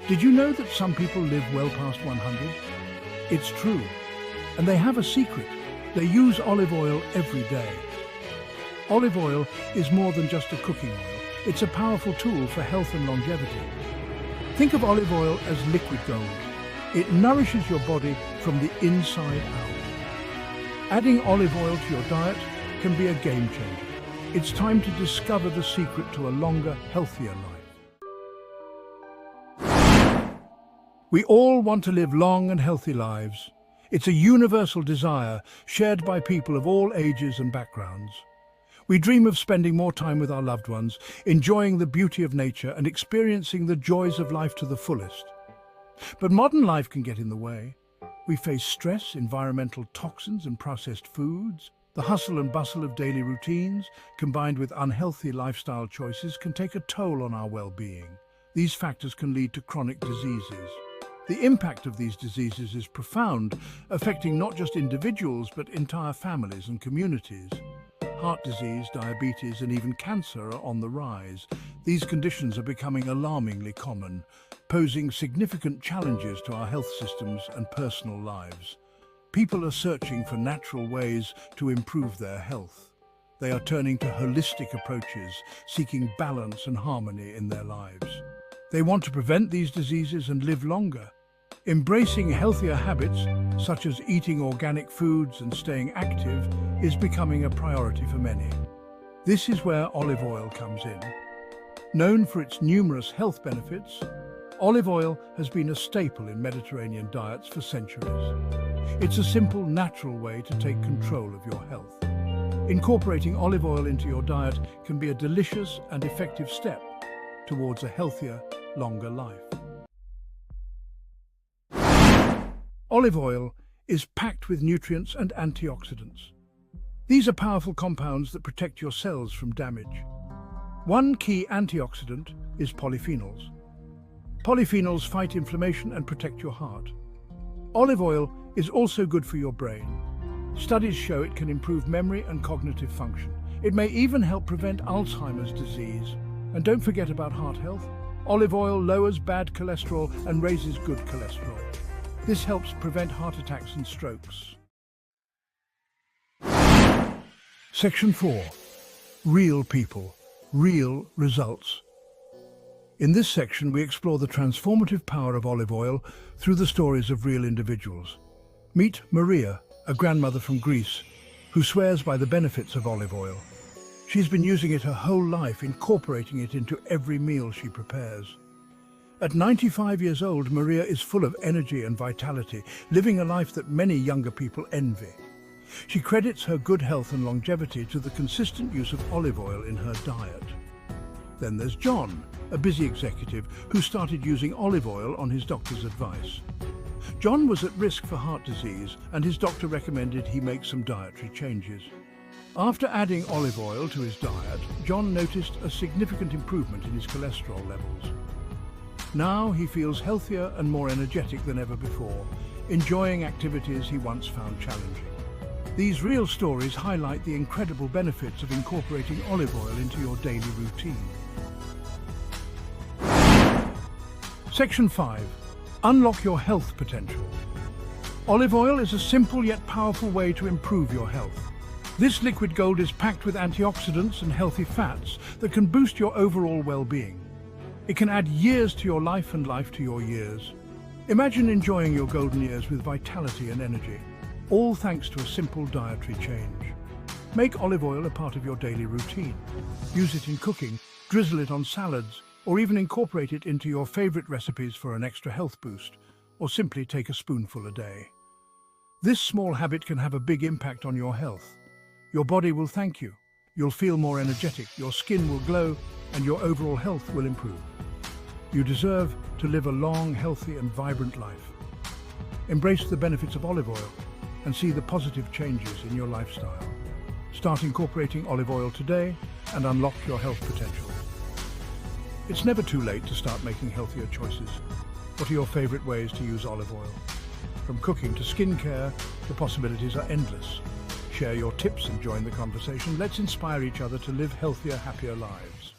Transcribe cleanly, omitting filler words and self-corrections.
Did you know that some people live well past 100? It's true. And they have a secret. They use olive oil every day. Olive oil is more than just a cooking oil. It's a powerful tool for health and longevity. Think of olive oil as liquid gold. It nourishes your body from the inside out. Adding olive oil to your diet can be a game changer. It's time to discover the secret to a longer, healthier life. We all want to live long and healthy lives. It's a universal desire shared by people of all ages and backgrounds. We dream of spending more time with our loved ones, enjoying the beauty of nature and experiencing the joys of life to the fullest. But modern life can get in the way. We face stress, environmental toxins and processed foods. The hustle and bustle of daily routines, combined with unhealthy lifestyle choices, can take a toll on our well-being. These factors can lead to chronic diseases. The impact of these diseases is profound, affecting not just individuals but entire families and communities. Heart disease, diabetes, and even cancer are on the rise. These conditions are becoming alarmingly common, posing significant challenges to our health systems and personal lives. People are searching for natural ways to improve their health. They are turning to holistic approaches, seeking balance and harmony in their lives. They want to prevent these diseases and live longer. Embracing healthier habits, such as eating organic foods and staying active, is becoming a priority for many. This is where olive oil comes in. Known for its numerous health benefits, olive oil has been a staple in Mediterranean diets for centuries. It's a simple, natural way to take control of your health. Incorporating olive oil into your diet can be a delicious and effective step towards a healthier, longer life. Olive oil is packed with nutrients and antioxidants. These are powerful compounds that protect your cells from damage. One key antioxidant is polyphenols. Polyphenols fight inflammation and protect your heart. Olive oil is also good for your brain. Studies show it can improve memory and cognitive function. It may even help prevent Alzheimer's disease. And don't forget about heart health. Olive oil lowers bad cholesterol and raises good cholesterol. This helps prevent heart attacks and strokes. Section 4. Real people, real results. In this section, we explore the transformative power of olive oil through the stories of real individuals. Meet Maria, a grandmother from Greece, who swears by the benefits of olive oil. She's been using it her whole life, incorporating it into every meal she prepares. At 95 years old, Maria is full of energy and vitality, living a life that many younger people envy. She credits her good health and longevity to the consistent use of olive oil in her diet. Then there's John, a busy executive who started using olive oil on his doctor's advice. John was at risk for heart disease, and his doctor recommended he make some dietary changes. After adding olive oil to his diet, John noticed a significant improvement in his cholesterol levels. Now he feels healthier and more energetic than ever before, enjoying activities he once found challenging. These real stories highlight the incredible benefits of incorporating olive oil into your daily routine. Section 5. Unlock your health potential. Olive oil is a simple yet powerful way to improve your health. This liquid gold is packed with antioxidants and healthy fats that can boost your overall well-being. It can add years to your life and life to your years. Imagine enjoying your golden years with vitality and energy, all thanks to a simple dietary change. Make olive oil a part of your daily routine. Use it in cooking, drizzle it on salads, or even incorporate it into your favorite recipes for an extra health boost, or simply take a spoonful a day. This small habit can have a big impact on your health. Your body will thank you. You'll feel more energetic, your skin will glow, and your overall health will improve. You deserve to live a long, healthy, and vibrant life. Embrace the benefits of olive oil and see the positive changes in your lifestyle. Start incorporating olive oil today and unlock your health potential. It's never too late to start making healthier choices. What are your favorite ways to use olive oil? From cooking to skincare, the possibilities are endless. Share your tips and join the conversation. Let's inspire each other to live healthier, happier lives.